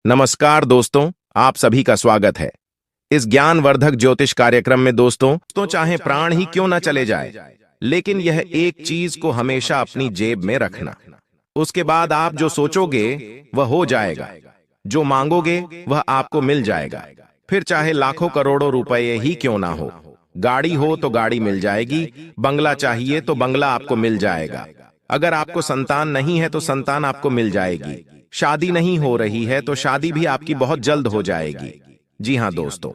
नमस्कार दोस्तों, आप सभी का स्वागत है इस ज्ञानवर्धक ज्योतिष कार्यक्रम में। दोस्तों चाहे प्राण ही क्यों न चले जाए, लेकिन यह एक चीज को हमेशा अपनी जेब में रखना। उसके बाद आप जो सोचोगे वह हो जाएगा, जो मांगोगे वह आपको मिल जाएगा। फिर चाहे लाखों करोड़ों रुपए ही क्यों ना हो, गाड़ी हो तो गाड़ी मिल जाएगी, बंगला चाहिए तो बंगला आपको मिल जाएगा। अगर आपको संतान नहीं है तो संतान आपको मिल जाएगी, शादी नहीं हो रही है तो शादी भी आपकी बहुत जल्द हो जाएगी। जी हाँ दोस्तों,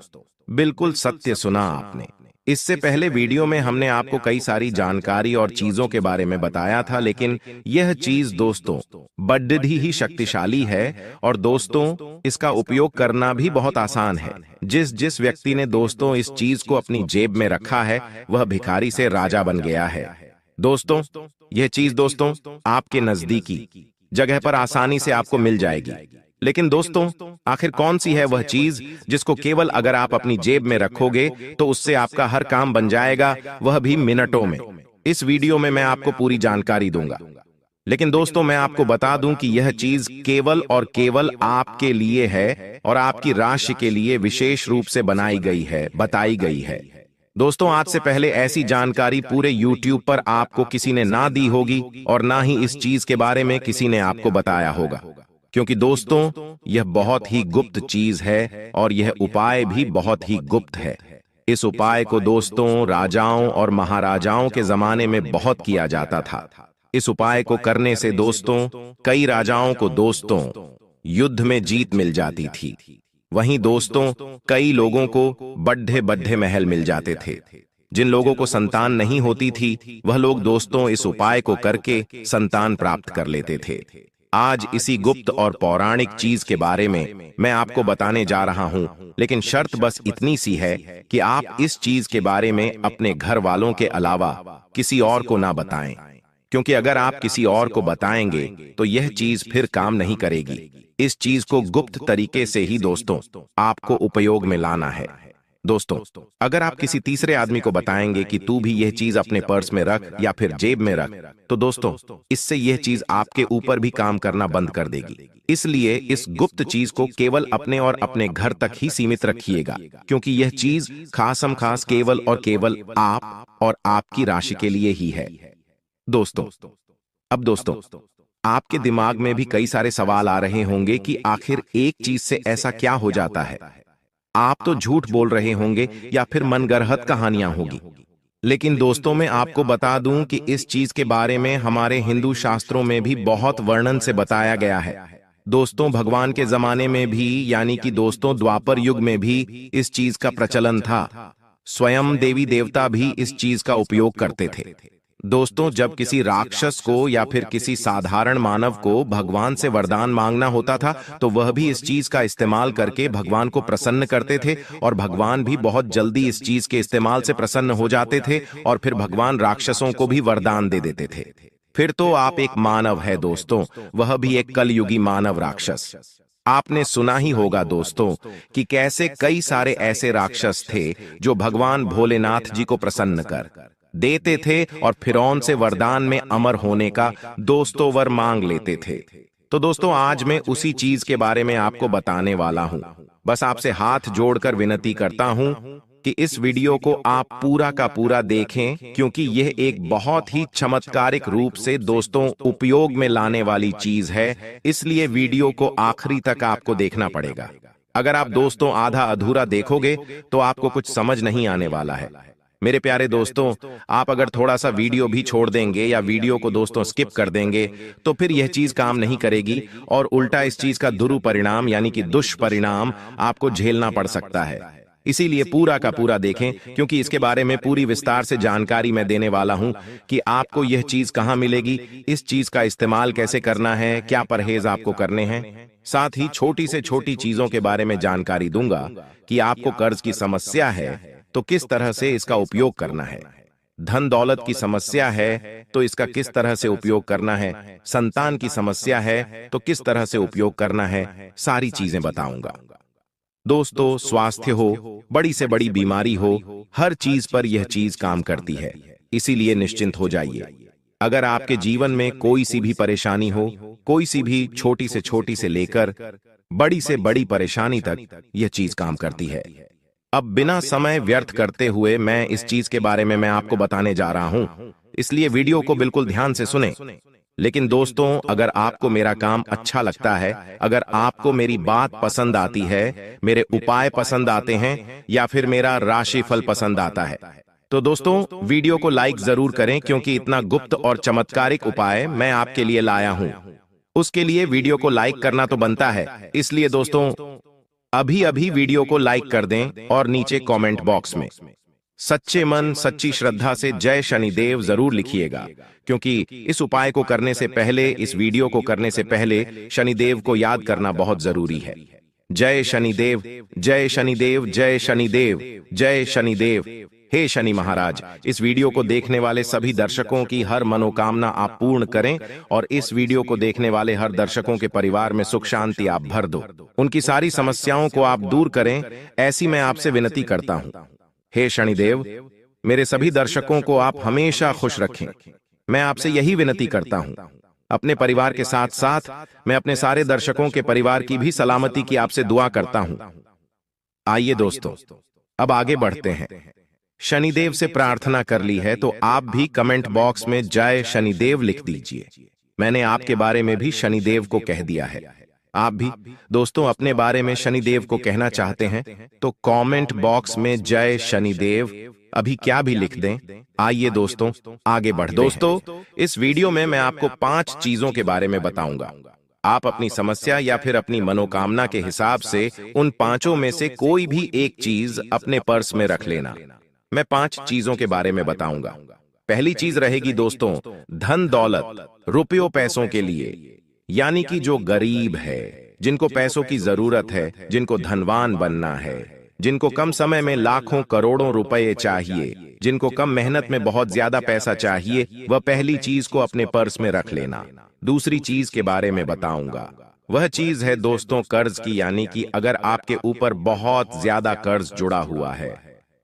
बिल्कुल सत्य सुना आपने। इससे पहले वीडियो में हमने आपको कई सारी जानकारी और चीजों के बारे में बताया था, लेकिन यह चीज दोस्तों बड़ी ही शक्तिशाली है और दोस्तों इसका उपयोग करना भी बहुत आसान है। जिस जिस व्यक्ति ने दोस्तों इस चीज को अपनी जेब में रखा है वह भिखारी से राजा बन गया है। दोस्तों यह चीज दोस्तों आपके नजदीकी जगह पर आसानी से आपको मिल जाएगी। लेकिन दोस्तों आखिर कौन सी है वह चीज जिसको केवल अगर आप अपनी जेब में रखोगे तो उससे आपका हर काम बन जाएगा, वह भी मिनटों में। इस वीडियो में मैं आपको पूरी जानकारी दूंगा, लेकिन दोस्तों मैं आपको बता दूं कि यह चीज केवल और केवल आपके लिए है और आपकी राशि के लिए विशेष रूप से बनाई गई है, बताई गई है। दोस्तों आज से पहले ऐसी जानकारी पूरे YouTube पर आपको किसी ने ना दी होगी और ना ही इस चीज के बारे में किसी ने आपको बताया होगा, क्योंकि दोस्तों यह बहुत ही गुप्त चीज है और यह उपाय भी बहुत ही गुप्त है। इस उपाय को दोस्तों राजाओं और महाराजाओं के जमाने में बहुत किया जाता था। इस उपाय को करने से दोस्तों कई राजाओं को दोस्तों युद्ध में जीत मिल जाती थी। वहीं दोस्तों कई लोगों को बड़े बड़े महल मिल जाते थे। जिन लोगों को संतान नहीं होती थी वह लोग दोस्तों इस उपाय को करके संतान प्राप्त कर लेते थे। आज इसी गुप्त और पौराणिक चीज के बारे में मैं आपको बताने जा रहा हूं, लेकिन शर्त बस इतनी सी है कि आप इस चीज के बारे में अपने घर वालों के अलावा किसी और को ना बताएं, क्योंकि अगर आप किसी और को बताएंगे तो यह चीज फिर काम नहीं करेगी। इस चीज को गुप्त तरीके से ही दोस्तों आपको उपयोग में लाना है। दोस्तों अगर आप किसी तीसरे आदमी को बताएंगे कि तू भी यह चीज अपने पर्स में रख या फिर जेब में रख, तो दोस्तों इससे यह चीज आपके ऊपर भी काम करना बंद कर देगी। इसलिए इस गुप्त चीज को केवल अपने और अपने घर तक ही सीमित रखिएगा, क्योंकि यह चीज खासम खास केवल और केवल आप और आपकी राशि के लिए ही है। दोस्तों अब दोस्तों आपके दिमाग में भी कई सारे सवाल आ रहे होंगे कि आखिर एक चीज से ऐसा क्या हो जाता है। आप तो झूठ बोल रहे होंगे या फिर मनगढ़ंत कहानियां होगी, लेकिन दोस्तों मैं आपको बता दूं कि इस चीज के बारे में हमारे हिंदू शास्त्रों में भी बहुत वर्णन से बताया गया है। दोस्तों भगवान के जमाने में भी यानी कि दोस्तों द्वापर युग में भी इस चीज का प्रचलन था। स्वयं देवी देवता भी इस चीज का उपयोग करते थे। दोस्तों जब किसी राक्षस को या फिर किसी साधारण मानव को भगवान से वरदान मांगना होता था तो वह भी इस चीज का इस्तेमाल करके भगवान को प्रसन्न करते थे, और भगवान भी बहुत जल्दी इस चीज के इस्तेमाल से प्रसन्न हो जाते थे और फिर भगवान राक्षसों को भी वरदान दे देते थे। फिर तो आप एक मानव है दोस्तों, वह भी एक कलयुगी मानव राक्षस। आपने सुना ही होगा दोस्तों कि कैसे कई सारे ऐसे राक्षस थे जो भगवान भोलेनाथ जी को प्रसन्न कर देते थे और फिरौन से वरदान में अमर होने का दोस्तों वर मांग लेते थे। तो दोस्तों आज मैं उसी चीज के बारे में आपको बताने वाला हूं। बस आपसे हाथ जोड़कर विनती करता हूं कि इस वीडियो को आप पूरा का पूरा देखें, क्योंकि यह एक बहुत ही चमत्कारिक रूप से दोस्तों उपयोग में लाने वाली चीज है। इसलिए वीडियो को आखिरी तक आपको देखना पड़ेगा। अगर आप दोस्तों आधा अधूरा देखोगे तो आपको कुछ समझ नहीं आने वाला है। मेरे प्यारे दोस्तों आप अगर थोड़ा सा वीडियो भी छोड़ देंगे या वीडियो को दोस्तों स्किप कर देंगे तो फिर यह चीज काम नहीं करेगी और उल्टा इस चीज का दुरुपरिणाम यानी कि दुष्परिणाम आपको झेलना पड़ सकता है। इसीलिए पूरा का पूरा देखें, क्योंकि इसके बारे में पूरी विस्तार से जानकारी मैं देने वाला हूं कि आपको यह चीज कहां मिलेगी, इस चीज का इस्तेमाल कैसे करना है, क्या परहेज आपको करने हैं। साथ ही छोटी से छोटी चीजों के बारे में जानकारी दूंगा कि आपको कर्ज की समस्या है तो किस तरह से इसका उपयोग करना है, धन दौलत की समस्या है तो इसका किस तरह से उपयोग करना है, संतान की समस्या है तो किस तरह से उपयोग करना है, सारी चीजें बताऊंगा। दोस्तों स्वास्थ्य हो, बड़ी से बड़ी बीमारी हो, हर चीज पर यह चीज काम करती है, इसीलिए निश्चिंत हो जाइए। अगर आपके जीवन में कोई सी भी परेशानी हो, कोई सी भी छोटी से लेकर बड़ी से बड़ी परेशानी तक यह चीज काम करती है। अब बिना समय व्यर्थ करते हुए मैं इस चीज के बारे में मैं आपको बताने जा रहा हूं, इसलिए वीडियो को बिल्कुल ध्यान से सुने। लेकिन दोस्तों, अगर आपको मेरा काम अच्छा लगता है, अगर आपको मेरी बात पसंद आती है, मेरे उपाय पसंद आते हैं या फिर मेरा राशिफल पसंद आता है, तो दोस्तों वीडियो को लाइक जरूर करें, क्योंकि इतना गुप्त और चमत्कारिक उपाय मैं आपके लिए लाया हूं। उसके लिए वीडियो को लाइक करना तो बनता है, इसलिए दोस्तों अभी अभी वीडियो को लाइक कर दें और नीचे कमेंट बॉक्स में सच्चे मन सच्ची श्रद्धा से जय शनिदेव जरूर लिखिएगा, क्योंकि इस उपाय को करने से पहले, इस वीडियो को करने से पहले शनिदेव को याद करना बहुत जरूरी है। जय शनिदेव, जय शनिदेव, जय शनिदेव, जय शनिदेव। हे शनि महाराज, इस वीडियो को देखने वाले सभी दर्शकों की हर मनोकामना आप पूर्ण करें और इस वीडियो को देखने वाले हर दर्शकों के परिवार में सुख शांति आप भर दो, उनकी सारी समस्याओं को आप दूर करें, ऐसी मैं आपसे विनती करता हूं। हे शनिदेव, मेरे सभी दर्शकों को आप हमेशा खुश रखें, मैं आपसे यही विनती करता हूं। अपने परिवार के साथ साथ मैं अपने सारे दर्शकों के परिवार की भी सलामती की आपसे दुआ करता हूं। आइए दोस्तों, अब आगे बढ़ते हैं। शनिदेव से प्रार्थना कर ली है तो आप भी कमेंट बॉक्स में जय शनिदेव लिख दीजिए। मैंने आपके बारे में भी शनिदेव को कह दिया है। आप भी दोस्तों अपने बारे में शनिदेव को कहना चाहते हैं तो कमेंट बॉक्स में जय शनिदेव अभी क्या भी लिख दें। आइए दोस्तों आगे बढ़ते हैं। दोस्तों, इस वीडियो में मैं आपको 5 चीजों के बारे में बताऊंगा। आप अपनी समस्या या फिर अपनी मनोकामना के हिसाब से उन 5 में से कोई भी एक चीज अपने पर्स में रख लेना। मैं 5 चीजों के बारे में बताऊंगा। पहली चीज रहेगी दोस्तों धन दौलत, रुपयों पैसों के लिए, यानी कि जो गरीब है, जिनको पैसों की जरूरत है, जिनको धनवान बनना है, जिनको कम समय में लाखों करोड़ों रुपए चाहिए, जिनको कम मेहनत में बहुत ज्यादा पैसा चाहिए, वह पहली चीज को अपने पर्स में रख लेना। दूसरी चीज के बारे में बताऊंगा, वह चीज है दोस्तों कर्ज की, यानी कि अगर आपके ऊपर बहुत ज्यादा कर्ज जुड़ा हुआ है,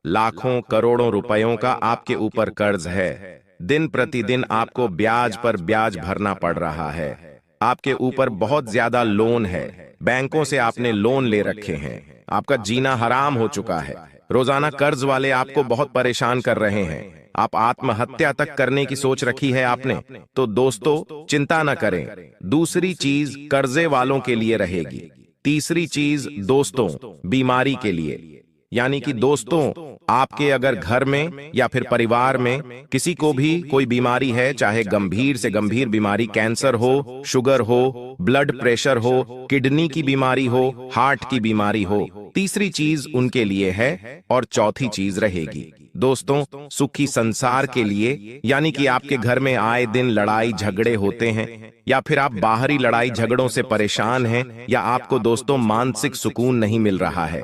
लाखों करोड़ों रुपयों का आपके ऊपर कर्ज है, दिन प्रतिदिन आपको ब्याज पर ब्याज भरना पड़ रहा है, आपके ऊपर बहुत ज्यादा लोन है, बैंकों से आपने लोन ले रखे हैं, आपका जीना हराम हो चुका है, रोजाना कर्ज वाले आपको बहुत परेशान कर रहे हैं, आप आत्महत्या तक करने की सोच रखी है आपने, तो दोस्तों चिंता न करें, दूसरी चीज कर्जे वालों के लिए रहेगी। तीसरी चीज दोस्तों बीमारी के लिए, यानी कि दोस्तों आपके अगर घर में या फिर परिवार में किसी को भी कोई बीमारी है, चाहे गंभीर से गंभीर बीमारी, कैंसर हो, शुगर हो, ब्लड प्रेशर हो, किडनी की बीमारी हो, हार्ट की बीमारी हो, तीसरी चीज उनके लिए है। और चौथी चीज रहेगी दोस्तों सुखी संसार के लिए, यानी कि आपके घर में आए दिन लड़ाई झगड़े होते हैं या फिर आप बाहरी लड़ाई झगड़ों से परेशान हैं, या आपको दोस्तों मानसिक सुकून नहीं मिल रहा है,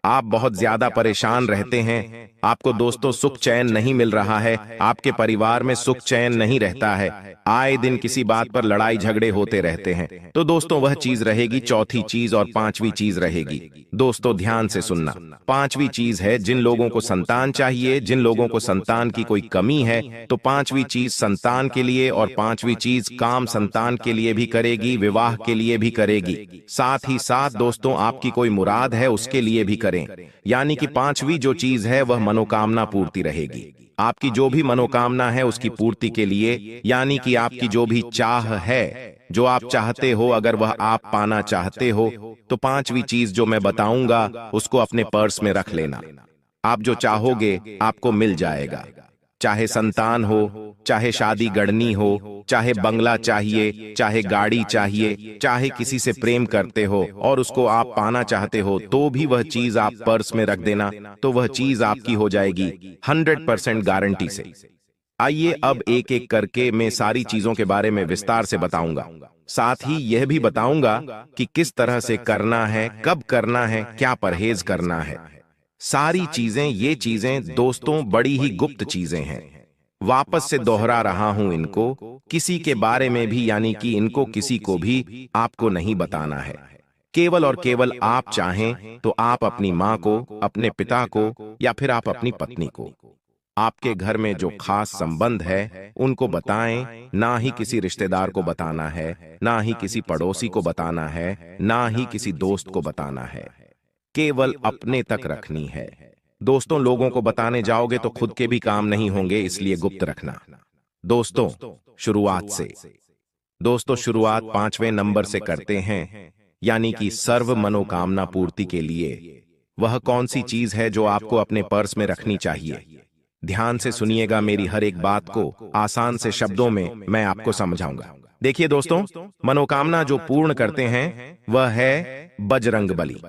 आप बहुत ज्यादा परेशान रहते हैं, आपको दोस्तों सुख चैन नहीं मिल रहा है, आपके परिवार में सुख चैन नहीं रहता है, आए दिन किसी बात पर लड़ाई झगड़े होते रहते हैं, तो दोस्तों वह चीज रहेगी चौथी चीज। और पांचवी चीज रहेगी दोस्तों, ध्यान से सुनना, पांचवी चीज है जिन लोगों को संतान चाहिए, जिन लोगों को संतान की कोई कमी है, तो पांचवी चीज संतान के लिए, और पांचवी चीज काम संतान के लिए भी करेगी, विवाह के लिए भी करेगी, साथ ही साथ दोस्तों आपकी कोई मुराद है उसके लिए भी करें। यानी कि पांचवी जो चीज है वह मनोकामना पूर्ति रहेगी। आपकी जो भी मनोकामना है उसकी पूर्ति के लिए, यानी कि आपकी जो भी चाह है, जो आप चाहते हो, अगर वह आप पाना चाहते हो, तो पांचवी चीज जो मैं बताऊंगा उसको अपने पर्स में रख लेना। आप जो चाहोगे आपको मिल जाएगा, चाहे संतान हो, चाहे शादी गढ़नी हो, चाहे बंगला चाहिए, चाहे गाड़ी चाहिए, चाहे किसी से प्रेम करते हो और उसको आप पाना चाहते हो, तो भी वह चीज आप पर्स में रख देना, तो वह चीज आपकी हो जाएगी 100% गारंटी से। आइए अब एक एक करके मैं सारी चीजों के बारे में विस्तार से बताऊंगा, साथ ही यह भी बताऊंगा कि किस तरह से करना है, कब करना है, क्या परहेज करना है। सारी चीजें, ये चीजें दोस्तों बड़ी ही गुप्त चीजें हैं। वापस से दोहरा रहा हूं इनको, किसी के बारे में भी, यानी कि इनको किसी को भी आपको नहीं बताना है। केवल और केवल आप चाहें तो आप अपनी मां को, अपने पिता को, या फिर आप अपनी पत्नी को, आपके घर में जो खास संबंध है उनको बताएं, ना ही किसी रिश्तेदार को बताना है, ना ही किसी पड़ोसी को बताना है, ना ही किसी दोस्त को बताना है। केवल अपने तक रखनी है। दोस्तों, लोगों को बताने जाओगे तो खुद के भी काम नहीं होंगे, इसलिए गुप्त रखना। दोस्तों, शुरुआत से। दोस्तों, शुरुआत 5वें नंबर से करते हैं, यानी कि सर्व मनोकामना पूर्ति के लिए। वह कौन सी चीज है जो आपको अपने पर्स में रखनी चाहिए? ध्यान से सुनिएगा मेरी हर एक बात को, आसान से शब्दों में मैं आपको समझाऊंगा। देखिए दोस्तों, मनोकामना जो पूर्ण करते हैं वह है बजरंगबली।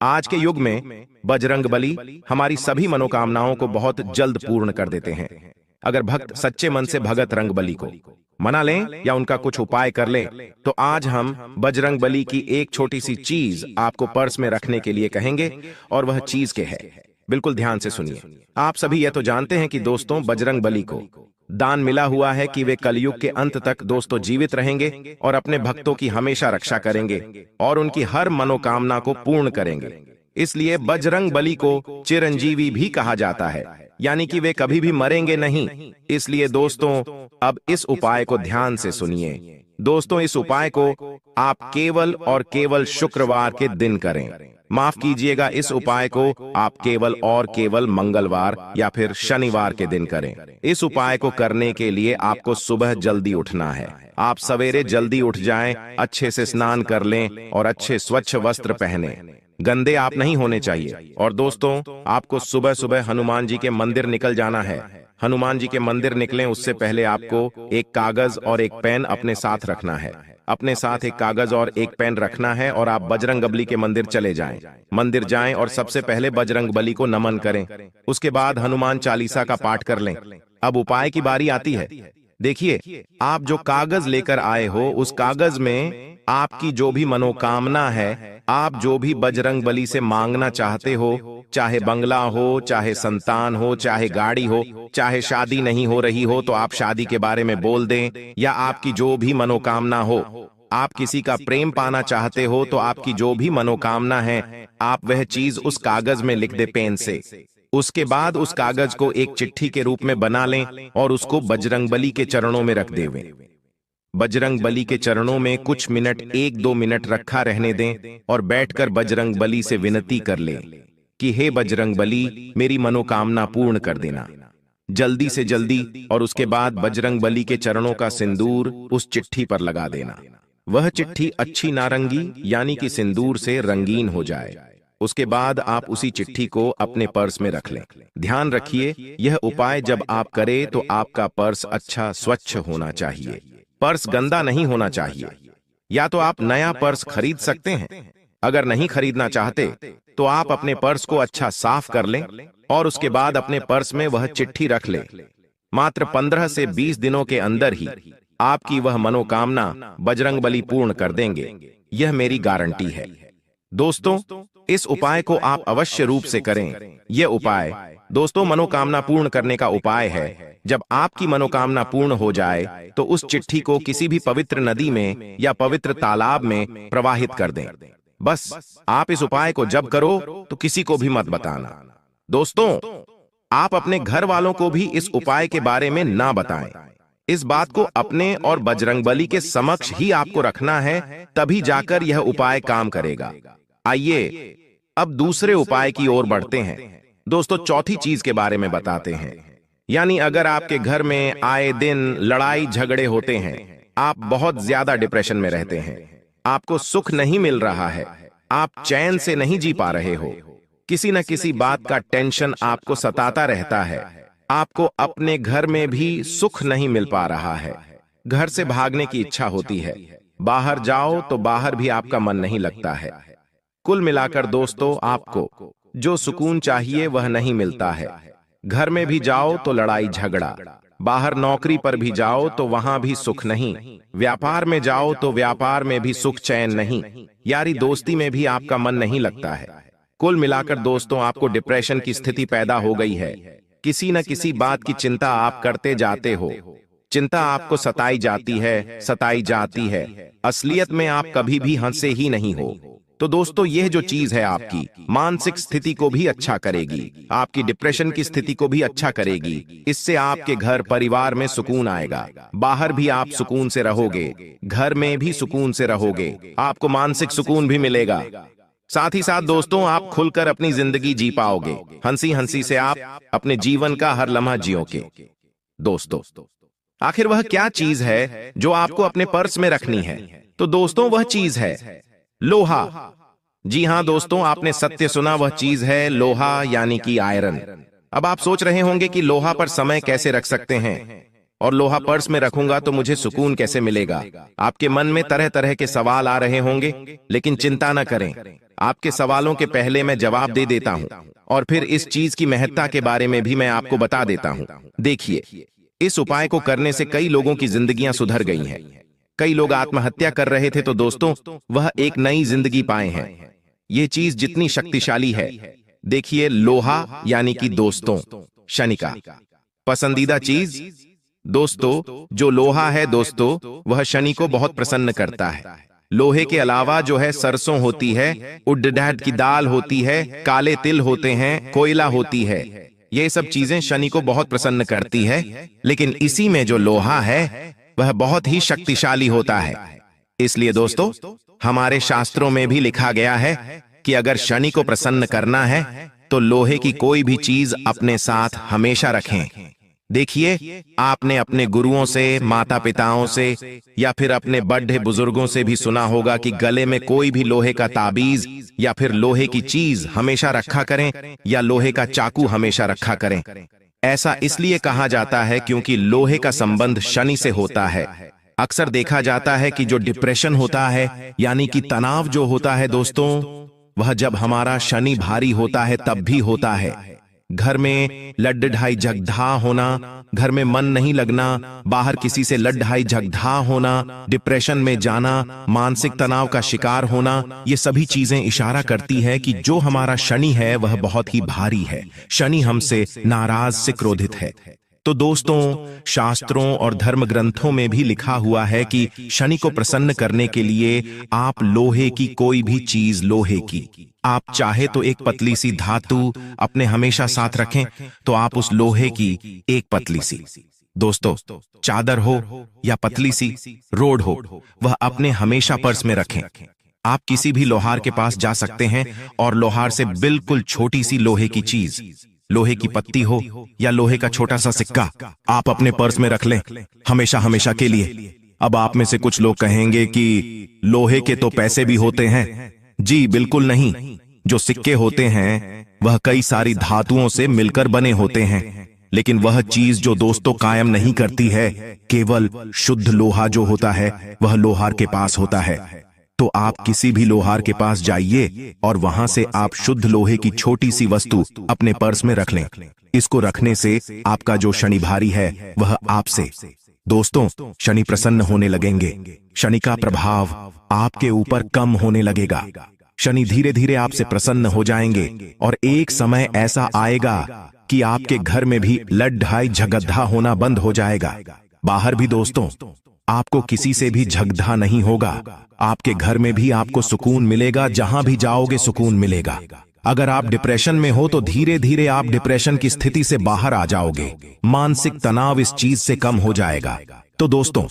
आज के युग में बजरंगबली हमारी सभी मनोकामनाओं को बहुत जल्द पूर्ण कर देते हैं। अगर भक्त सच्चे मन से भगत रंगबली को मना लें या उनका कुछ उपाय कर लें, तो आज हम बजरंगबली की एक छोटी सी चीज आपको पर्स में रखने के लिए कहेंगे, और वह चीज क्या है, बिल्कुल ध्यान से सुनिए। आप सभी यह तो जानते हैं कि दोस्तों, बजरंगबली को दान मिला हुआ है कि वे कलयुग के अंत तक दोस्तों जीवित रहेंगे और अपने भक्तों की हमेशा रक्षा करेंगे और उनकी हर मनोकामना को पूर्ण करेंगे। इसलिए बजरंगबली को चिरंजीवी भी कहा जाता है, यानी कि वे कभी भी मरेंगे नहीं। इसलिए दोस्तों, अब इस उपाय को ध्यान से सुनिए। दोस्तों, इस उपाय को आप केवल और केवल शुक्रवार के दिन करें। माफ कीजिएगा, इस उपाय को आप केवल और केवल मंगलवार या फिर शनिवार के दिन करें। इस उपाय को करने के लिए आपको सुबह जल्दी उठना है। आप सवेरे जल्दी उठ जाएं, अच्छे से स्नान कर लें और अच्छे स्वच्छ वस्त्र पहने। गंदे आप नहीं होने चाहिए। और दोस्तों, आपको सुबह सुबह हनुमान जी के मंदिर निकल जाना है। हनुमान जी के मंदिर निकलें उससे पहले आपको एक कागज और एक पेन अपने साथ रखना है। अपने साथ एक कागज और एक पेन रखना है और आप बजरंगबली के मंदिर चले जाएं। मंदिर जाएं और सबसे पहले बजरंगबली को नमन करें। उसके बाद हनुमान चालीसा का पाठ कर लें। अब उपाय की बारी आती है। देखिए, आप जो कागज लेकर आए हो, उस कागज में आपकी जो भी मनोकामना है, आप जो भी बजरंगबली से मांगना चाहते हो, चाहे बंगला हो, चाहे संतान हो, चाहे गाड़ी हो, चाहे शादी नहीं हो रही हो तो आप शादी के बारे में बोल दें, या आपकी जो भी मनोकामना हो, आप किसी का प्रेम पाना चाहते हो तो आपकी जो भी मनोकामना है, आप वह चीज उस कागज में लिख दे पेन से। उसके बाद उस कागज को एक चिट्ठी के रूप में बना लें और उसको बजरंगबली के चरणों में रख देवें। बजरंगबली के चरणों में कुछ मिनट, 1-2 मिनट रखा रहने दें और बैठकर बजरंगबली से विनती कर लें कि हे बजरंगबली, मेरी मनोकामना पूर्ण कर देना जल्दी से जल्दी। और उसके बाद बजरंगबली के चरणों का सिंदूर उस चिट्ठी पर लगा देना। वह चिट्ठी अच्छी नारंगी यानी कि सिंदूर से रंगीन हो जाए। उसके बाद आप उसी चिट्ठी को अपने पर्स में रख लें। ध्यान रखिए, यह उपाय जब आप करें तो आपका पर्स अच्छा स्वच्छ होना चाहिए। पर्स गंदा नहीं होना चाहिए। या तो आप नया पर्स खरीद सकते हैं, अगर नहीं खरीदना चाहते तो आप अपने पर्स को अच्छा साफ कर लें और उसके बाद अपने पर्स में वह चिट्ठी रख लें। मात्र 15 से 20 दिनों के अंदर ही आपकी वह मनोकामना बजरंगबली पूर्ण कर देंगे। यह मेरी गारंटी है। दोस्तों, इस उपाय को आप अवश्य रूप से करें। यह उपाय दोस्तों मनोकामना पूर्ण करने का उपाय है। जब आपकी मनोकामना पूर्ण हो जाए तो उस चिट्ठी को किसी भी पवित्र नदी में या पवित्र तालाब में प्रवाहित कर दें। बस आप इस उपाय को जब करो तो किसी को भी मत बताना। दोस्तों, आप अपने घर वालों को भी इस उपाय के बारे में ना बताएं। इस बात को अपने और बजरंगबली के समक्ष ही आपको रखना है, तभी जाकर यह उपाय काम करेगा। आइए अब दूसरे उपाय की ओर बढ़ते हैं। दोस्तों, चौथी चीज के बारे में बताते हैं। यानी अगर आपके घर में आए दिन लड़ाई झगड़े होते हैं, आप बहुत ज्यादा डिप्रेशन में रहते हैं, आपको सुख नहीं मिल रहा है, आप चैन से नहीं जी पा रहे हो, किसी न किसी बात का टेंशन आपको सताता रहता है, आपको अपने घर में भी सुख नहीं मिल पा रहा है, घर से भागने की इच्छा होती है, बाहर जाओ तो बाहर भी आपका मन नहीं लगता है। कुल मिलाकर दोस्तों, आपको जो सुकून चाहिए वह नहीं मिलता है। घर में भी जाओ तो लड़ाई झगड़ा, बाहर नौकरी पर भी जाओ तो वहां भी सुख नहीं, व्यापार में जाओ तो व्यापार में भी सुख चैन नहीं, यारी दोस्ती में भी आपका मन नहीं लगता है। कुल मिलाकर दोस्तों, आपको डिप्रेशन की स्थिति पैदा हो गई है। किसी न किसी बात की चिंता आप करते जाते हो, चिंता आपको सताई जाती है, सताई जाती है। असलियत में आप कभी भी हंसे ही नहीं हो। तो दोस्तों यह जो चीज है आपकी मानसिक स्थिति को भी अच्छा करेगी, आपकी डिप्रेशन की स्थिति को भी अच्छा करेगी। इससे आपके घर परिवार में सुकून आएगा, बाहर भी आप सुकून से रहोगे, घर में भी सुकून से रहोगे, आपको मानसिक सुकून भी मिलेगा। साथ ही साथ दोस्तों आप खुलकर अपनी जिंदगी जी पाओगे, हंसी हंसी से आप अपने जीवन का हर लम्हा जियोगे। दोस्तों आखिर वह क्या चीज है जो आपको अपने पर्स में रखनी है? तो दोस्तों वह चीज है लोहा। जी हां दोस्तों, आपने सत्य सुना, वह चीज है लोहा, यानी कि आयरन। अब आप सोच रहे होंगे कि लोहा पर समय कैसे रख सकते हैं और लोहा पर्स में रखूंगा तो मुझे सुकून कैसे मिलेगा। आपके मन में तरह तरह के सवाल आ रहे होंगे, लेकिन चिंता न करें, आपके सवालों के पहले मैं जवाब दे देता हूं और फिर इस चीज की महत्ता के बारे में भी मैं आपको बता देता हूं। देखिए, इस उपाय को करने से कई लोगों की जिंदगियां सुधर गई हैं। कई लोग आत्महत्या कर रहे थे तो दोस्तों वह एक नई जिंदगी पाए हैं। ये चीज जितनी शक्तिशाली है, देखिए लोहा यानी कि दोस्तों शनि का पसंदीदा चीज। दोस्तों जो लोहा है दोस्तों वह शनि को बहुत प्रसन्न करता है। लोहे के अलावा जो है सरसों होती है, उड़द की दाल होती है, काले तिल होते हैं, कोयला होती है, ये सब चीजें शनि को बहुत प्रसन्न करती है। लेकिन इसी में जो लोहा है वह बहुत ही शक्तिशाली होता है। इसलिए दोस्तों हमारे शास्त्रों में भी लिखा गया है कि अगर शनि को प्रसन्न करना है तो लोहे की कोई भी चीज अपने साथ हमेशा रखें। देखिए, आपने अपने गुरुओं से, माता पिताओं से या फिर अपने बड़े बुजुर्गों से भी सुना होगा कि गले में कोई भी लोहे का ताबीज या फिर लोहे की चीज हमेशा रखा करें या लोहे का चाकू हमेशा रखा करें। ऐसा इसलिए कहा जाता है क्योंकि लोहे का संबंध शनि से होता है। अक्सर देखा जाता है कि जो डिप्रेशन होता है यानी कि तनाव जो होता है दोस्तों, वह जब हमारा शनि भारी होता है तब भी होता है। घर में लड्ढाई झगड़ा होना, घर में मन नहीं लगना, बाहर किसी से लड्ढाई झगड़ा होना, डिप्रेशन में जाना, मानसिक तनाव का शिकार होना, ये सभी चीजें इशारा करती है कि जो हमारा शनि है वह बहुत ही भारी है। शनि हमसे नाराज से क्रोधित है। तो दोस्तों शास्त्रों और धर्म ग्रंथों में भी लिखा हुआ है कि शनि को प्रसन्न करने के लिए आप लोहे की कोई भी चीज, लोहे की आप चाहे तो एक पतली सी धातु अपने हमेशा साथ रखें, तो आप उस लोहे की एक पतली सी दोस्तों चादर हो या पतली सी रोड हो, वह अपने हमेशा पर्स में रखें। आप किसी भी लोहार के पास जा सकते हैं और लोहार से बिल्कुल छोटी सी लोहे की चीज, लोहे की पत्ती हो या लोहे का छोटा सा सिक्का आप अपने पर्स में रख लें हमेशा हमेशा के लिए। अब आप में से कुछ लोग कहेंगे कि लोहे के तो पैसे भी होते हैं। जी बिल्कुल नहीं, जो सिक्के होते हैं वह कई सारी धातुओं से मिलकर बने होते हैं, लेकिन वह चीज जो दोस्तों कायम नहीं करती है, केवल शुद्ध लोहा जो होता है वह लोहार के पास होता है। तो आप किसी भी लोहार के पास जाइए और वहां से आप शुद्ध लोहे की छोटी सी वस्तु अपने पर्स में रख लें। इसको रखने से आपका जो शनि भारी है वह आपसे दोस्तों शनि प्रसन्न होने लगेंगे। शनि का प्रभाव आपके ऊपर कम होने लगेगा। शनि धीरे धीरे आपसे प्रसन्न हो जाएंगे और एक समय ऐसा आएगा कि आपके घर में भी लड्ढाई झगड़ा होना बंद हो जाएगा। बाहर भी दोस्तों आपको किसी से भी झगड़ा नहीं होगा। आपके घर में भी आपको सुकून मिलेगा, जहां भी जाओगे सुकून मिलेगा। अगर आप डिप्रेशन में हो तो धीरे धीरे आप डिप्रेशन की स्थिति से बाहर आ जाओगे। मानसिक तनाव इस चीज से कम हो जाएगा। तो दोस्तों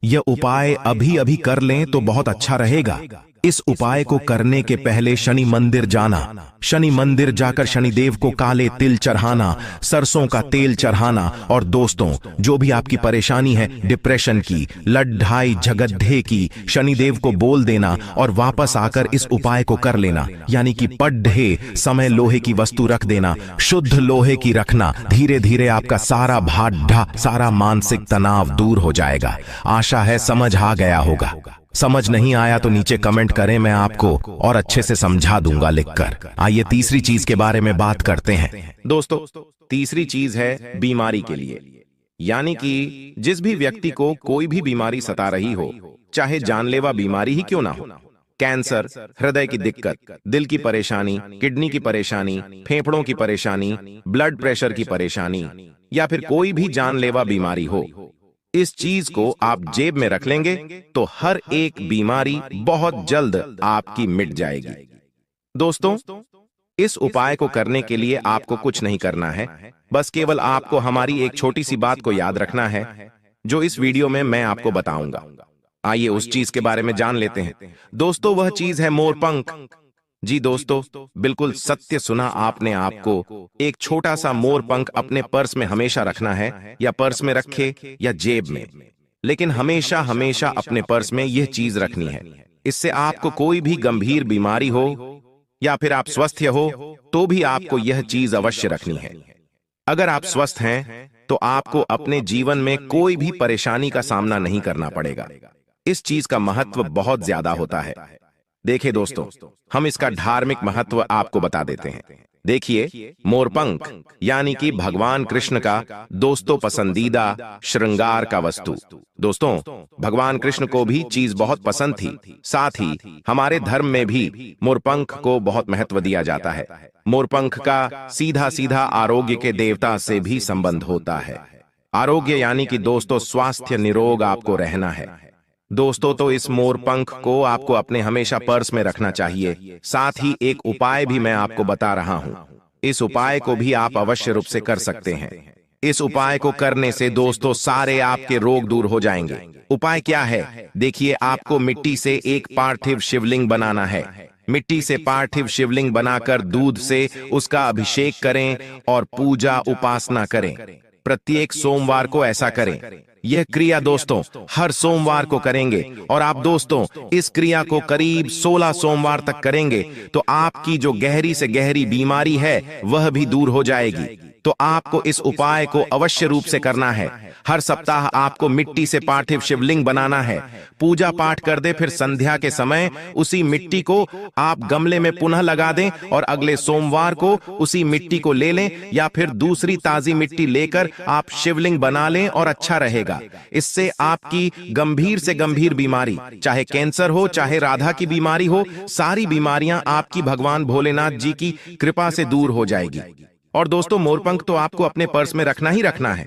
यह उपाय अभी अभी कर लें तो बहुत अच्छा रहेगा। इस उपाय को करने के पहले शनि मंदिर जाना, शनि मंदिर जाकर शनिदेव को काले तिल चढ़ाना, सरसों का तेल चढ़ाना और दोस्तों जो भी आपकी परेशानी है डिप्रेशन की, लड्ढाई झगड़े की, शनिदेव को बोल देना और वापस आकर इस उपाय को कर लेना। यानी कि पढ़े समय लोहे की वस्तु रख देना, शुद्ध लोहे की रखना। धीरे धीरे आपका सारा भाड्ढा, सारा मानसिक तनाव दूर हो जाएगा। आशा है समझ आ गया होगा। समझ नहीं आया तो नीचे कमेंट करें, मैं आपको और अच्छे से समझा दूंगा लिखकर। आइए तीसरी चीज के बारे में बात करते हैं। दोस्तों तीसरी चीज है बीमारी के लिए, यानी कि जिस भी व्यक्ति को कोई भी बीमारी सता रही हो, चाहे जानलेवा बीमारी ही क्यों ना हो, कैंसर, हृदय की दिक्कत, दिल की परेशानी, किडनी की परेशानी, फेफड़ों की परेशानी, ब्लड प्रेशर की परेशानी या फिर कोई भी जानलेवा बीमारी हो, इस चीज को आप जेब में रख लेंगे तो हर एक बीमारी बहुत जल्द आपकी मिट जाएगी। दोस्तों, इस उपाय को करने के लिए आपको कुछ नहीं करना है, बस केवल आपको हमारी एक छोटी सी बात को याद रखना है जो इस वीडियो में मैं आपको बताऊंगा। आइए उस चीज के बारे में जान लेते हैं। दोस्तों, वह चीज है मोरपंख। जी दोस्तों, बिल्कुल सत्य सुना आपने। आपको एक छोटा सा मोरपंख अपने पर्स में हमेशा रखना है, या पर्स में रखे या जेब में, लेकिन हमेशा हमेशा अपने पर्स में यह चीज रखनी है। इससे आपको कोई भी गंभीर बीमारी हो या फिर आप स्वस्थ हो तो भी आपको यह चीज अवश्य रखनी है। अगर आप स्वस्थ हैं तो आपको अपने जीवन में कोई भी परेशानी का सामना नहीं करना पड़ेगा। इस चीज का महत्व बहुत ज्यादा होता है। देखिए दोस्तों, हम इसका धार्मिक महत्व आपको बता देते हैं। देखिए, मोरपंख यानी कि भगवान कृष्ण का दोस्तों पसंदीदा श्रृंगार का वस्तु। दोस्तों, भगवान कृष्ण को भी चीज बहुत पसंद थी। साथ ही हमारे धर्म में भी मोरपंख को बहुत महत्व दिया जाता है। मोरपंख का सीधा सीधा आरोग्य के देवता से भी संबंध होता है। आरोग्य यानी कि दोस्तों स्वास्थ्य निरोग आपको रहना है। दोस्तों, तो इस मोरपंख को आपको अपने हमेशा पर्स में रखना चाहिए। साथ ही एक उपाय भी मैं आपको बता रहा हूं। इस उपाय को भी आप अवश्य रूप से कर सकते हैं। इस उपाय को करने से दोस्तों सारे आपके रोग दूर हो जाएंगे। उपाय क्या है? देखिए, आपको मिट्टी से एक पार्थिव शिवलिंग बनाना है। मिट्टी से पार्थिव शिवलिंग बनाकर दूध से उसका अभिषेक करें और पूजा उपासना करें। प्रत्येक सोमवार को ऐसा करें। यह क्रिया दोस्तों हर सोमवार को करेंगे और आप दोस्तों इस क्रिया को करीब 16 सोमवार तक करेंगे तो आपकी जो गहरी से गहरी बीमारी है वह भी दूर हो जाएगी। तो आपको इस उपाय को अवश्य रूप से करना है। हर सप्ताह आपको मिट्टी से पार्थिव शिवलिंग बनाना है। पूजा पाठ कर दे, फिर संध्या के समय उसी मिट्टी को आप गमले में पुनः लगा दें और अगले सोमवार को उसी मिट्टी को ले लें या फिर दूसरी ताजी मिट्टी लेकर आप शिवलिंग बना लें और अच्छा रहेगा। इससे आपकी गंभीर से गंभीर बीमारी, चाहे कैंसर हो चाहे राधा की बीमारी हो, सारी बीमारियां आपकी भगवान भोलेनाथ जी की कृपा से दूर हो जाएगी। और दोस्तों, मोरपंख तो आपको अपने पर्स में रखना ही रखना है।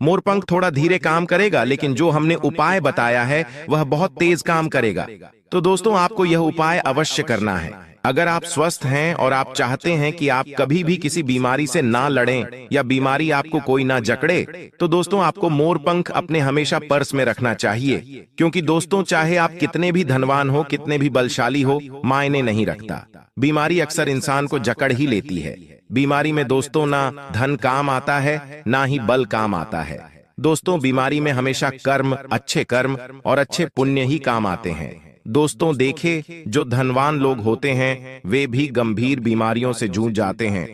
मोरपंख थोड़ा धीरे काम करेगा, लेकिन जो हमने उपाय बताया है वह बहुत तेज काम करेगा। तो दोस्तों, आपको यह उपाय अवश्य करना है। अगर आप स्वस्थ हैं और आप चाहते हैं कि आप कभी भी किसी बीमारी से ना लड़ें या बीमारी आपको कोई ना जकड़े, तो दोस्तों आपको मोरपंख अपने हमेशा पर्स में रखना चाहिए। क्योंकि दोस्तों, चाहे आप कितने भी धनवान हो, कितने भी बलशाली हो, मायने नहीं रखता। बीमारी अक्सर इंसान को जकड़ ही लेती है। बीमारी में दोस्तों ना धन काम आता है, ना ही बल काम आता है। दोस्तों, बीमारी में हमेशा कर्म, अच्छे कर्म और अच्छे पुण्य ही काम आते हैं। दोस्तों देखे, जो धनवान लोग होते हैं वे भी गंभीर बीमारियों से जूझ जाते हैं।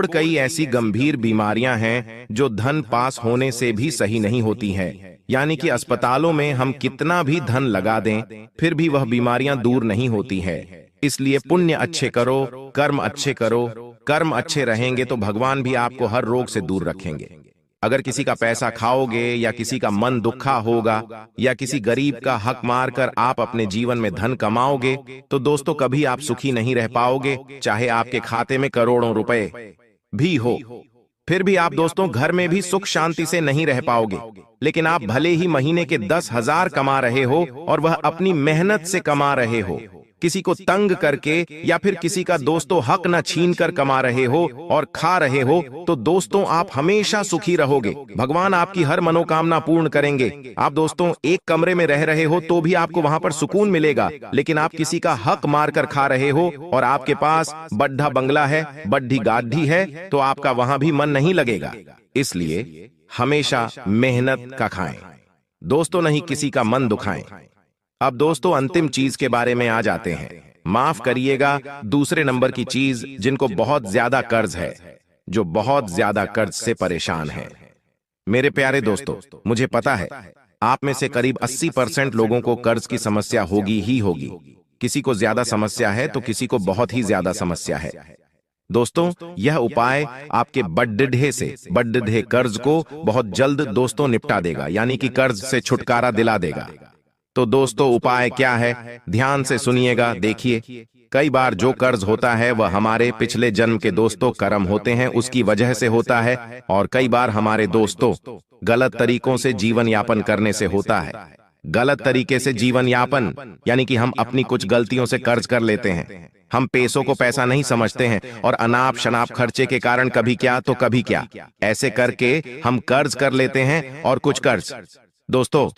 कई ऐसी गंभीर बीमारियां हैं जो धन पास होने से भी सही नहीं होती हैं। यानी कि अस्पतालों में हम कितना भी धन लगा दें फिर भी वह बीमारियां दूर नहीं होती है। इसलिए पुण्य अच्छे करो, कर्म अच्छे करो। कर्म अच्छे रहेंगे तो भगवान भी आपको हर रोग से दूर रखेंगे। अगर किसी का पैसा खाओगे या किसी का मन दुखा होगा या किसी गरीब का हक मारकर आप अपने जीवन में धन कमाओगे तो दोस्तों कभी आप सुखी नहीं रह पाओगे। चाहे आपके खाते में करोड़ों रुपए भी हो, फिर भी आप दोस्तों घर में भी सुख शांति से नहीं रह पाओगे। लेकिन आप भले ही महीने के 10,000 कमा रहे हो और वह अपनी मेहनत से कमा रहे हो, किसी को तंग करके या फिर किसी का दोस्तों हक न छीन कर कमा रहे हो और खा रहे हो, तो दोस्तों आप हमेशा सुखी रहोगे। भगवान आपकी हर मनोकामना पूर्ण करेंगे। आप दोस्तों एक कमरे में रह रहे हो तो भी आपको वहां पर सुकून मिलेगा, लेकिन आप किसी का हक मारकर खा रहे हो और आपके पास बड़ा बंगला है, बड़ी गाड़ी है, तो आपका वहां भी मन नहीं लगेगा। इसलिए हमेशा मेहनत का खाएं दोस्तों, नहीं किसी का मन दुखाएं। अब दोस्तों अंतिम चीज के बारे में आ जाते हैं। माफ करिएगा, दूसरे नंबर की चीज जिनको बहुत ज्यादा कर्ज है, जो बहुत ज्यादा कर्ज से परेशान है। मेरे प्यारे दोस्तों, मुझे पता है आप में से करीब 80% लोगों को कर्ज की समस्या होगी ही होगी। किसी को ज्यादा समस्या है तो किसी को बहुत ही ज्यादा समस्या है। दोस्तों यह उपाय आपके बड्ढे कर्ज को बहुत जल्द दोस्तों निपटा देगा, यानी कि कर्ज से छुटकारा दिला देगा। तो दोस्तों उपाय क्या है, ध्यान से सुनिएगा। देखिए, कई बार जो कर्ज होता है वह हमारे पिछले जन्म के दोस्तों कर्म होते हैं, उसकी वजह से होता है, और कई बार हमारे दोस्तों गलत तरीकों से जीवन यापन करने से होता है। गलत तरीके से जीवन यापन यानी कि हम अपनी कुछ गलतियों से कर्ज कर लेते हैं। हम पैसों को पैसा नहीं समझते हैं और अनाप शनाप खर्चे के कारण कभी क्या तो कभी क्या, ऐसे करके हम कर्ज कर लेते हैं। और कुछ कर्ज दोस्तों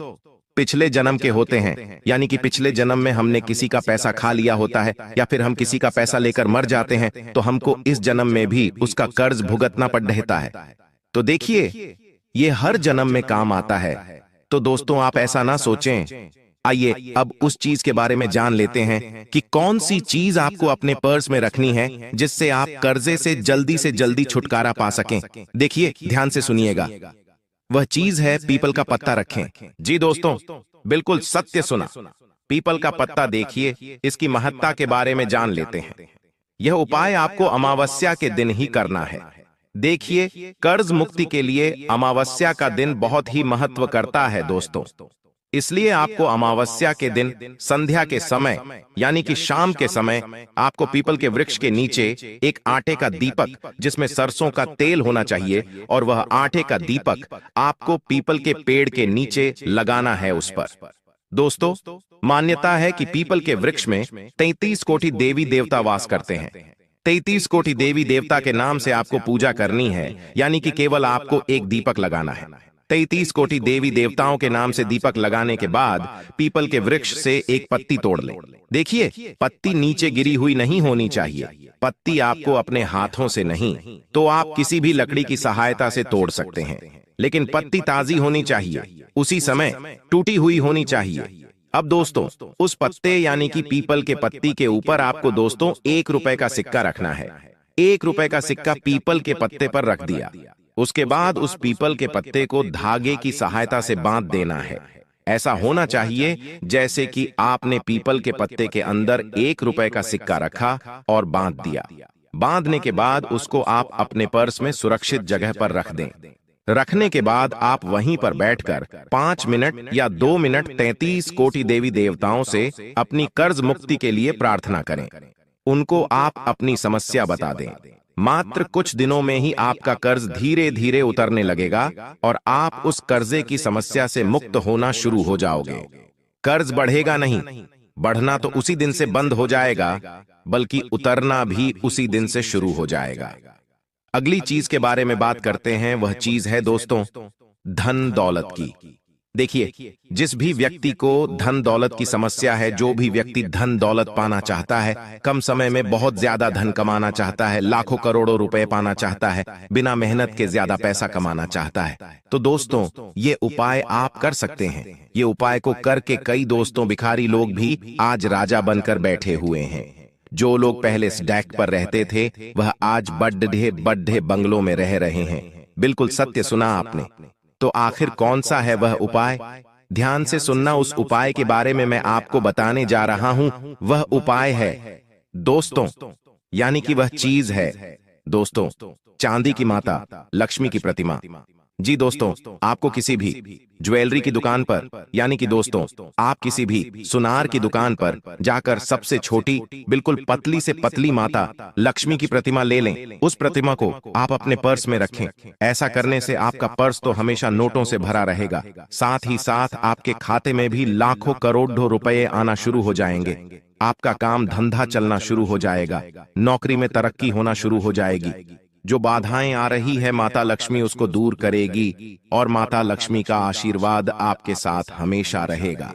पिछले जन्म के होते हैं, यानी कि पिछले जन्म में हमने किसी का पैसा खा लिया होता है, या फिर हम किसी का पैसा लेकर मर जाते हैं तो हमको इस जन्म में भी उसका कर्ज भुगतना पड़ रहता है। तो देखिए ये हर जन्म में काम आता है। तो दोस्तों आप ऐसा ना सोचें। आइए अब उस चीज के बारे में जान लेते हैं कि कौन सी चीज आपको अपने पर्स में रखनी है जिससे आप कर्जे से जल्दी छुटकारा पा सकें। देखिए ध्यान से सुनिएगा, वह चीज है पीपल का पत्ता रखें। जी दोस्तों बिल्कुल सत्य सुना, पीपल का पत्ता। देखिए इसकी महत्ता के बारे में जान लेते हैं। यह उपाय आपको अमावस्या के दिन ही करना है। देखिए कर्ज मुक्ति के लिए अमावस्या का दिन बहुत ही महत्व करता है दोस्तों, इसलिए आपको अमावस्या के दिन संध्या के समय यानी कि शाम के समय आपको पीपल के वृक्ष के नीचे एक आटे का दीपक जिसमें सरसों का तेल होना चाहिए, और वह आटे का दीपक आपको पीपल के पेड़ के नीचे लगाना है उस पर। दोस्तों मान्यता है कि पीपल के वृक्ष में 33 कोटि देवी देवता वास करते हैं। 33 कोटि देवी देवता के नाम से आपको पूजा करनी है, यानी कि केवल आपको एक दीपक लगाना है। 33 कोटि देवी देवताओं के नाम से दीपक लगाने के बाद पीपल के वृक्ष से एक पत्ती तोड़ लें। देखिए पत्ती नीचे गिरी हुई नहीं होनी चाहिए। पत्ती आपको अपने हाथों से नहीं तो आप किसी भी लकड़ी की सहायता से तोड़ सकते हैं, लेकिन पत्ती ताजी होनी चाहिए, उसी समय टूटी हुई होनी चाहिए। अब दोस्तों उस पत्ते यानी कि पीपल के पत्ती के ऊपर आपको दोस्तों 1 रुपए का सिक्का रखना है। 1 रुपए का सिक्का पीपल के पत्ते पर रख दिया। उसके बाद उस पीपल के पत्ते को धागे की सहायता से बांध देना है। ऐसा होना चाहिए जैसे कि आपने पीपल के पत्ते के अंदर 1 रुपए का सिक्का रखा और बांध दिया। बांधने के बाद उसको आप अपने पर्स में सुरक्षित जगह पर रख दें। रखने के बाद आप वहीं पर बैठकर 5 मिनट या 2 मिनट 33 कोटि देवी देवताओं से अपनी कर्ज मुक्ति के लिए प्रार्थना करें। उनको आप अपनी समस्या बता दें। मात्र कुछ दिनों में ही आपका कर्ज धीरे धीरे उतरने लगेगा और आप उस कर्जे की समस्या से मुक्त होना शुरू हो जाओगे। कर्ज बढ़ेगा नहीं, बढ़ना तो उसी दिन से बंद हो जाएगा, बल्कि उतरना भी उसी दिन से शुरू हो जाएगा। अगली चीज के बारे में बात करते हैं, वह चीज है दोस्तों धन दौलत की। देखिए जिस भी व्यक्ति को धन दौलत की समस्या है, जो भी व्यक्ति धन दौलत पाना चाहता है, कम समय में बहुत ज्यादा धन कमाना चाहता है, लाखों करोड़ों रुपए पाना चाहता है, बिना मेहनत के ज्यादा पैसा कमाना चाहता है, तो दोस्तों ये उपाय आप कर सकते हैं। ये उपाय को करके कई दोस्तों भिखारी लोग भी आज राजा बनकर बैठे हुए हैं। जो लोग पहले स्टैक पर रहते थे वह आज बड़े बंगलों में रह रहे हैं। बिल्कुल सत्य सुना आपने। तो आखिर कौन सा है वह उपाय? ध्यान से सुनना, उस उपाय के बारे में मैं आपको बताने जा रहा हूं। वह उपाय है दोस्तों, यानी कि वह चीज है दोस्तों चांदी की माता लक्ष्मी की प्रतिमा। जी दोस्तों आपको किसी भी ज्वेलरी की दुकान पर, यानी कि दोस्तों आप किसी भी सुनार की दुकान पर जाकर सबसे छोटी बिल्कुल पतली से पतली माता लक्ष्मी की प्रतिमा ले लें। उस प्रतिमा को आप अपने पर्स में रखें। ऐसा करने से आपका पर्स तो हमेशा नोटों से भरा रहेगा, साथ ही साथ आपके खाते में भी लाखों करोड़ों रुपए आना शुरू हो जाएंगे। आपका काम धंधा चलना शुरू हो जाएगा, नौकरी में तरक्की होना शुरू हो जाएगी। जो बाधाएं आ रही है माता लक्ष्मी उसको दूर करेगी और माता लक्ष्मी का आशीर्वाद आपके साथ हमेशा रहेगा।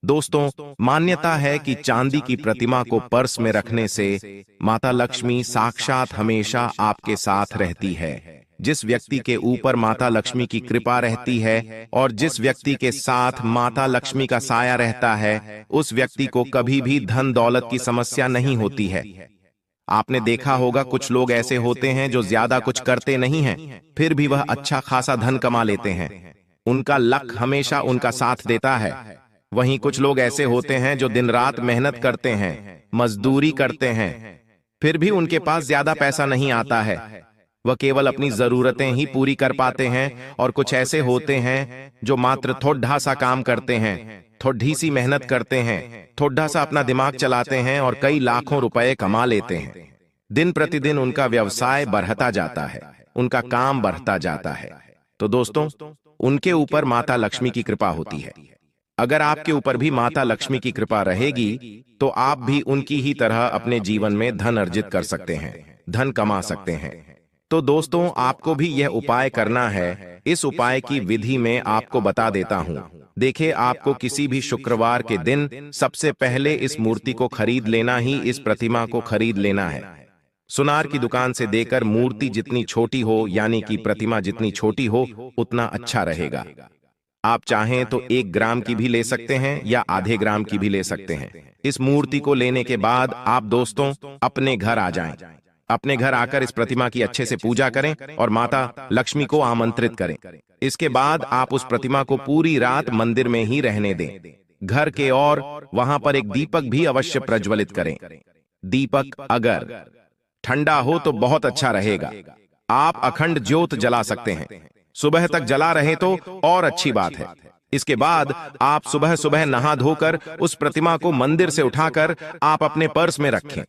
दोस्तों मान्यता है कि चांदी की प्रतिमा को पर्स में रखने से माता लक्ष्मी साक्षात हमेशा आपके साथ रहती है। जिस व्यक्ति के ऊपर माता लक्ष्मी की कृपा रहती है और जिस व्यक्ति के साथ माता लक्ष्मी का साया रहता है, उस व्यक्ति को कभी भी धन दौलत की समस्या नहीं होती है। आपने देखा होगा कुछ लोग ऐसे होते हैं जो ज्यादा कुछ करते नहीं हैं, फिर भी वह अच्छा खासा धन कमा लेते हैं। उनका लक हमेशा उनका साथ देता है। वहीं कुछ लोग ऐसे होते हैं जो दिन रात मेहनत करते हैं, मजदूरी करते हैं, फिर भी उनके पास ज्यादा पैसा नहीं आता है। वह केवल अपनी जरूरतें ही पूरी कर पाते हैं। और कुछ ऐसे होते हैं जो मात्र थोड़ा सा काम करते हैं, थोड़ी सी मेहनत करते हैं, थोड़ा सा अपना दिमाग चलाते हैं और कई लाखों रुपए कमा लेते हैं। दिन प्रतिदिन उनका व्यवसाय बढ़ता जाता है, उनका काम बढ़ता जाता है। तो दोस्तों, उनके ऊपर माता लक्ष्मी की कृपा होती है। अगर आपके ऊपर भी माता लक्ष्मी की कृपा रहेगी तो आप भी उनकी ही तरह अपने जीवन में धन अर्जित कर सकते हैं, धन कमा सकते हैं। तो दोस्तों, आपको भी यह उपाय करना है। इस उपाय की विधि में आपको बता देता हूं। देखिए, आपको किसी भी शुक्रवार के दिन सबसे पहले इस मूर्ति को खरीद लेना ही, इस प्रतिमा को खरीद लेना है। सुनार की दुकान से देकर मूर्ति जितनी छोटी हो, यानी कि प्रतिमा जितनी छोटी हो, उतना अच्छा रहेगा। आप चाहें तो 1 ग्राम की भी ले सकते हैं या आधे ग्राम की भी ले सकते हैं। इस मूर्ति को लेने के बाद आप दोस्तों अपने घर आ जाएं। अपने घर आकर इस प्रतिमा की अच्छे से पूजा करें और माता लक्ष्मी को आमंत्रित करें। इसके बाद आप उस प्रतिमा को पूरी रात मंदिर में ही रहने दें। घर के और वहां पर एक दीपक भी अवश्य प्रज्वलित करें। दीपक अगर ठंडा हो तो बहुत अच्छा रहेगा। आप अखंड ज्योत जला सकते हैं। सुबह तक जला रहे तो और अच्छी बात है। इसके बाद आप सुबह सुबह नहा धोकर उस प्रतिमा को मंदिर से उठाकर आप अपने पर्स में रखें।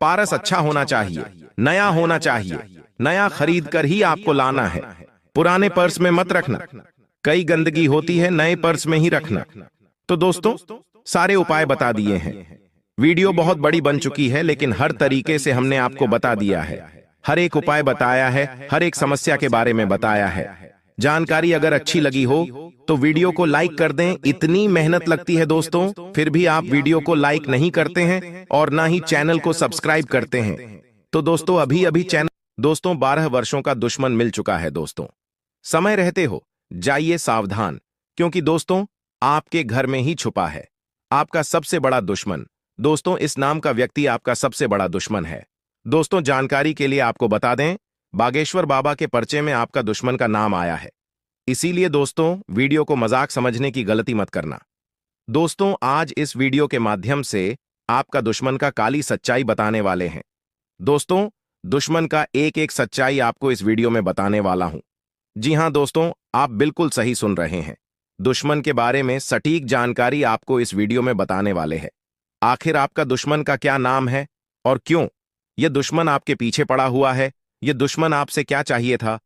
पारस अच्छा होना चाहिए, नया होना चाहिए। नया खरीद कर ही आपको लाना है, पुराने पर्स में मत रखना। कई गंदगी होती है, नए पर्स में ही रखना। तो दोस्तों, सारे उपाय बता दिए हैं। वीडियो बहुत बड़ी बन चुकी है, लेकिन हर तरीके से हमने आपको बता दिया है। हर एक उपाय बताया है, हर एक समस्या के बारे में बताया है। जानकारी अगर अच्छी लगी हो तो वीडियो को लाइक कर दें। इतनी मेहनत लगती है दोस्तों, फिर भी आप वीडियो को लाइक नहीं करते हैं और ना ही चैनल को सब्सक्राइब करते हैं। तो दोस्तों, अभी अभी चैनल दोस्तों 12 वर्षों का दुश्मन मिल चुका है। दोस्तों, समय रहते हो जाइए सावधान, क्योंकि दोस्तों आपके घर में ही छुपा है आपका सबसे बड़ा दुश्मन। दोस्तों, इस नाम का व्यक्ति आपका सबसे बड़ा दुश्मन है। दोस्तों, जानकारी के लिए आपको बता दें, बागेश्वर बाबा के पर्चे में आपका दुश्मन का नाम आया है। इसीलिए दोस्तों, वीडियो को मजाक समझने की गलती मत करना। दोस्तों, आज इस वीडियो के माध्यम से आपका दुश्मन का काली सच्चाई बताने वाले हैं। दोस्तों, दुश्मन का एक एक सच्चाई आपको इस वीडियो में बताने वाला हूं। जी हां दोस्तों, आप बिल्कुल सही सुन रहे हैं। दुश्मन के बारे में सटीक जानकारी आपको इस वीडियो में बताने वाले हैं। आखिर आपका दुश्मन का क्या नाम है और क्यों यह दुश्मन आपके पीछे पड़ा हुआ है? यह दुश्मन आपसे क्या चाहिए था?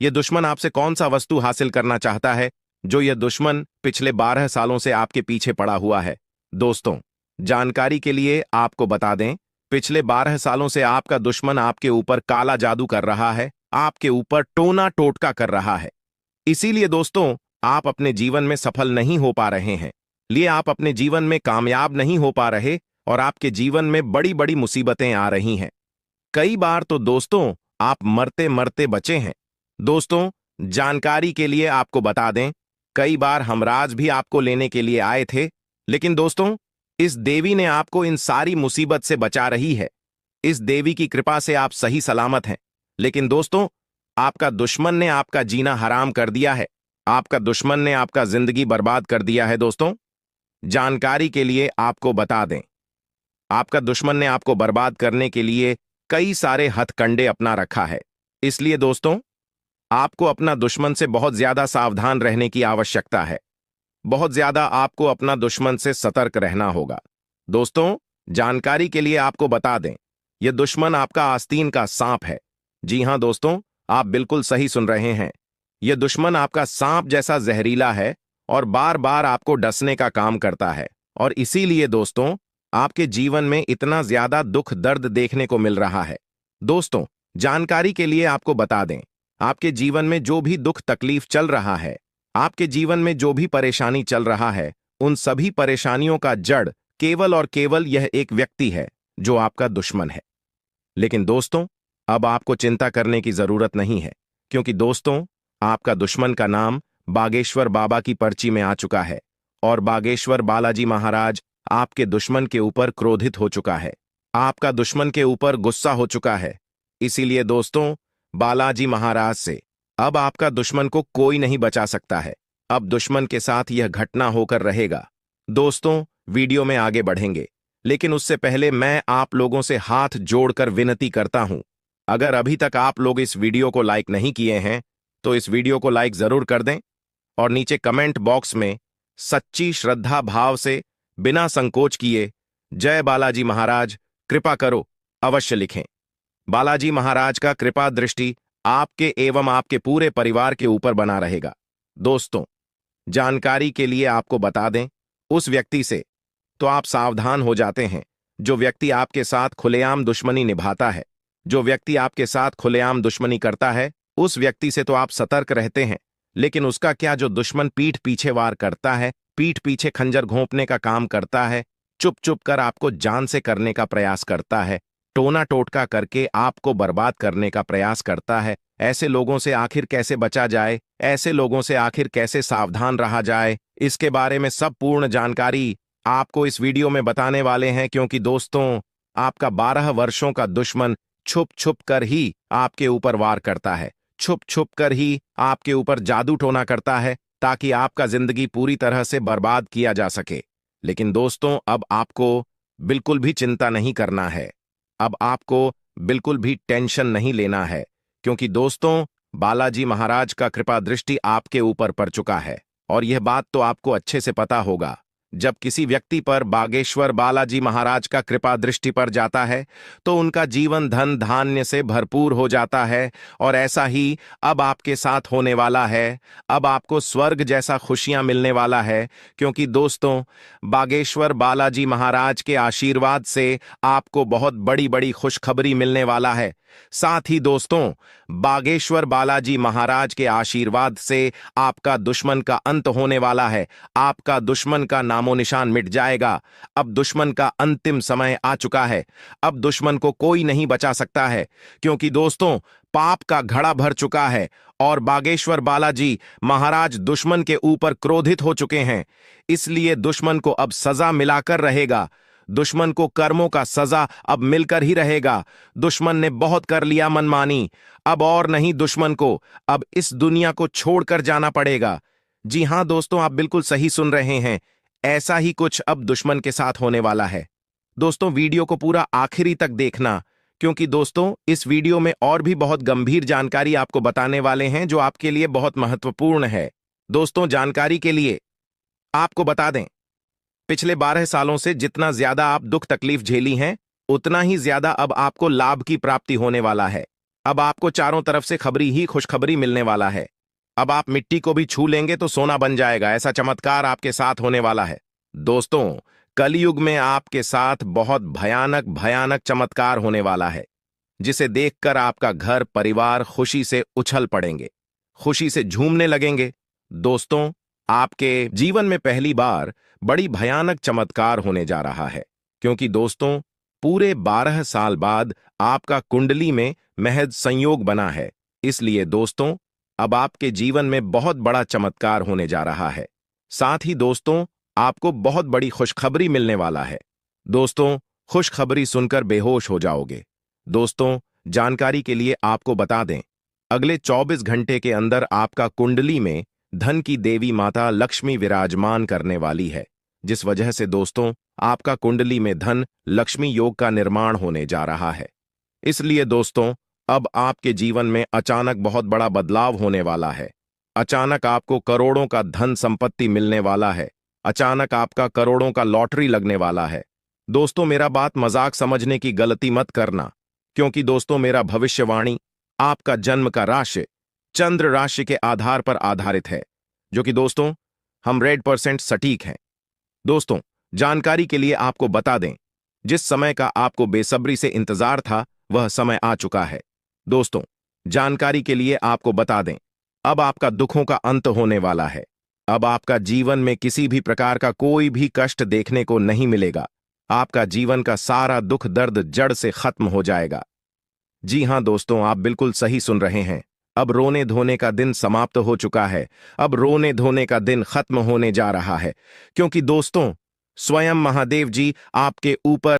यह दुश्मन आपसे कौन सा वस्तु हासिल करना चाहता है जो यह दुश्मन पिछले 12 सालों से आपके पीछे पड़ा हुआ है? दोस्तों, जानकारी के लिए आपको बता दें, पिछले 12 सालों से आपका दुश्मन आपके ऊपर काला जादू कर रहा है, आपके ऊपर टोना टोटका कर रहा है। इसीलिए दोस्तों, आप अपने जीवन में सफल नहीं हो पा रहे हैं, लिए आप अपने जीवन में कामयाब नहीं हो पा रहे और आपके जीवन में बड़ी बड़ी मुसीबतें आ रही हैं। कई बार तो दोस्तों आप मरते मरते बचे हैं। दोस्तों, जानकारी के लिए आपको बता दें, कई बार हमराज भी आपको लेने के लिए आए थे, लेकिन दोस्तों इस देवी ने आपको इन सारी मुसीबत से बचा रही है। इस देवी की कृपा से आप सही सलामत हैं। लेकिन दोस्तों, आपका दुश्मन ने आपका जीना हराम कर दिया है। आपका दुश्मन ने आपका जिंदगी बर्बाद कर दिया है। दोस्तों, जानकारी के लिए आपको बता दें, आपका दुश्मन ने आपको बर्बाद करने के लिए कई सारे हथकंडे अपना रखा है। इसलिए दोस्तों, आपको अपना दुश्मन से बहुत ज्यादा सावधान रहने की आवश्यकता है। बहुत ज्यादा आपको अपना दुश्मन से सतर्क रहना होगा। दोस्तों, जानकारी के लिए आपको बता दें, यह दुश्मन आपका आस्तीन का सांप है। जी हां दोस्तों, आप बिल्कुल सही सुन रहे हैं। यह दुश्मन आपका सांप जैसा जहरीला है और बार बार आपको डसने का काम करता है। और इसीलिए दोस्तों, आपके जीवन में इतना ज्यादा दुख दर्द देखने को मिल रहा है। दोस्तों, जानकारी के लिए आपको बता दें, आपके जीवन में जो भी दुख तकलीफ चल रहा है, आपके जीवन में जो भी परेशानी चल रहा है, उन सभी परेशानियों का जड़ केवल और केवल यह एक व्यक्ति है जो आपका दुश्मन है। लेकिन दोस्तों, अब आपको चिंता करने की जरूरत नहीं है, क्योंकि दोस्तों आपका दुश्मन का नाम बागेश्वर बाबा की पर्ची में आ चुका है और बागेश्वर बालाजी महाराज आपके दुश्मन के ऊपर क्रोधित हो चुका है। आपका दुश्मन के ऊपर गुस्सा हो चुका है। इसीलिए दोस्तों, बालाजी महाराज से अब आपका दुश्मन को कोई नहीं बचा सकता है। अब दुश्मन के साथ यह घटना होकर रहेगा। दोस्तों, वीडियो में आगे बढ़ेंगे, लेकिन उससे पहले मैं आप लोगों से हाथ जोड़कर विनती करता हूं, अगर अभी तक आप लोग इस वीडियो को लाइक नहीं किए हैं तो इस वीडियो को लाइक जरूर कर दें और नीचे कमेंट बॉक्स में सच्ची श्रद्धा भाव से, बिना संकोच किए, जय बालाजी महाराज, कृपा करो, अवश्य लिखें। बालाजी महाराज का कृपा दृष्टि आपके एवं आपके पूरे परिवार के ऊपर बना रहेगा। दोस्तों, जानकारी के लिए आपको बता दें, उस व्यक्ति से तो आप सावधान हो जाते हैं जो व्यक्ति आपके साथ खुलेआम दुश्मनी निभाता है। जो व्यक्ति आपके साथ खुलेआम दुश्मनी करता है, उस व्यक्ति से तो आप सतर्क रहते हैं, लेकिन उसका क्या जो दुश्मन पीठ पीछे वार करता है, पीठ पीछे खंजर घोंपने का काम करता है, चुप चुप कर आपको जान से करने का प्रयास करता है, टोना टोटका करके आपको बर्बाद करने का प्रयास करता है, ऐसे लोगों से आखिर कैसे बचा जाए, ऐसे लोगों से आखिर कैसे सावधान रहा जाए, इसके बारे में सब पूर्ण जानकारी आपको इस वीडियो में बताने वाले हैं। क्योंकि दोस्तों, आपका 12 वर्षों का दुश्मन छुप छुप कर ही आपके ऊपर वार करता है, छुप छुप कर ही आपके ऊपर जादू टोना करता है, ताकि आपका जिंदगी पूरी तरह से बर्बाद किया जा सके। लेकिन दोस्तों, अब आपको बिल्कुल भी चिंता नहीं करना है, अब आपको बिल्कुल भी टेंशन नहीं लेना है, क्योंकि दोस्तों, बालाजी महाराज का कृपा दृष्टि आपके ऊपर पड़ चुका है। और यह बात तो आपको अच्छे से पता होगा, जब किसी व्यक्ति पर बागेश्वर बालाजी महाराज का कृपा दृष्टि पर जाता है तो उनका जीवन धन धान्य से भरपूर हो जाता है। और ऐसा ही अब आपके साथ होने वाला है। अब आपको स्वर्ग जैसा खुशियां मिलने वाला है, क्योंकि दोस्तों, बागेश्वर बालाजी महाराज के आशीर्वाद से आपको बहुत बड़ी बड़ी खुशखबरी मिलने वाला है। साथ ही दोस्तों, बागेश्वर बालाजी महाराज के आशीर्वाद से आपका दुश्मन का अंत होने वाला है। आपका दुश्मन का नामो निशान मिट जाएगा। अब दुश्मन का अंतिम समय आ चुका है। अब दुश्मन को कोई नहीं बचा सकता है, क्योंकि दोस्तों, पाप का घड़ा भर चुका है और बागेश्वर बालाजी महाराज दुश्मन के ऊपर क्रोधित हो चुके हैं। इसलिए दुश्मन को अब सजा मिलाकर रहेगा। दुश्मन को कर्मों का सजा अब मिलकर ही रहेगा। दुश्मन ने बहुत कर लिया मनमानी, अब और नहीं, दुश्मन को अब इस दुनिया को छोड़कर जाना पड़ेगा। जी हां दोस्तों, आप बिल्कुल सही सुन रहे हैं, ऐसा ही कुछ अब दुश्मन के साथ होने वाला है। दोस्तों, वीडियो को पूरा आखिरी तक देखना, क्योंकि दोस्तों, इस वीडियो में और भी बहुत गंभीर जानकारी आपको बताने वाले हैं जो आपके लिए बहुत महत्वपूर्ण है। दोस्तों, जानकारी के लिए आपको बता दें, पिछले 12 सालों से जितना ज्यादा आप दुख तकलीफ झेली हैं, उतना ही ज्यादा अब आपको लाभ की प्राप्ति होने वाला है। अब आपको चारों तरफ से खबरी ही खुशखबरी मिलने वाला है। अब आप मिट्टी को भी छू लेंगे तो सोना बन जाएगा, ऐसा चमत्कार आपके साथ होने वाला है। दोस्तों, कलयुग में आपके साथ बहुत भयानक भयानक चमत्कार होने वाला है, जिसे देखकर आपका घर परिवार खुशी से उछल पड़ेंगे, खुशी से झूमने लगेंगे। दोस्तों, आपके जीवन में पहली बार बड़ी भयानक चमत्कार होने जा रहा है, क्योंकि दोस्तों, पूरे 12 साल बाद आपका कुंडली में महज संयोग बना है। इसलिए दोस्तों, अब आपके जीवन में बहुत बड़ा चमत्कार होने जा रहा है। साथ ही दोस्तों, आपको बहुत बड़ी खुशखबरी मिलने वाला है। दोस्तों, खुशखबरी सुनकर बेहोश हो जाओगे। दोस्तों, जानकारी के लिए आपको बता दें, अगले 24 घंटे के अंदर आपका कुंडली में धन की देवी माता लक्ष्मी विराजमान करने वाली है, जिस वजह से दोस्तों, आपका कुंडली में धन लक्ष्मी योग का निर्माण होने जा रहा है। इसलिए दोस्तों, अब आपके जीवन में अचानक बहुत बड़ा बदलाव होने वाला है। अचानक आपको करोड़ों का धन संपत्ति मिलने वाला है। अचानक आपका करोड़ों का लॉटरी लगने वाला है। दोस्तों, मेरा बात मजाक समझने की गलती मत करना, क्योंकि दोस्तों, मेरा भविष्यवाणी आपका जन्म का राशि चंद्र राशि के आधार पर आधारित है, जो कि दोस्तों, हम 100% सटीक हैं। दोस्तों, जानकारी के लिए आपको बता दें, जिस समय का आपको बेसब्री से इंतजार था, वह समय आ चुका है। दोस्तों, जानकारी के लिए आपको बता दें, अब आपका दुखों का अंत होने वाला है। अब आपका जीवन में किसी भी प्रकार का कोई भी कष्ट देखने को नहीं मिलेगा। आपका जीवन का सारा दुख दर्द जड़ से खत्म हो जाएगा। जी हां दोस्तों, आप बिल्कुल सही सुन रहे हैं। अब रोने धोने का दिन समाप्त हो चुका है। अब रोने धोने का दिन खत्म होने जा रहा है, क्योंकि दोस्तों, स्वयं महादेव जी आपके ऊपर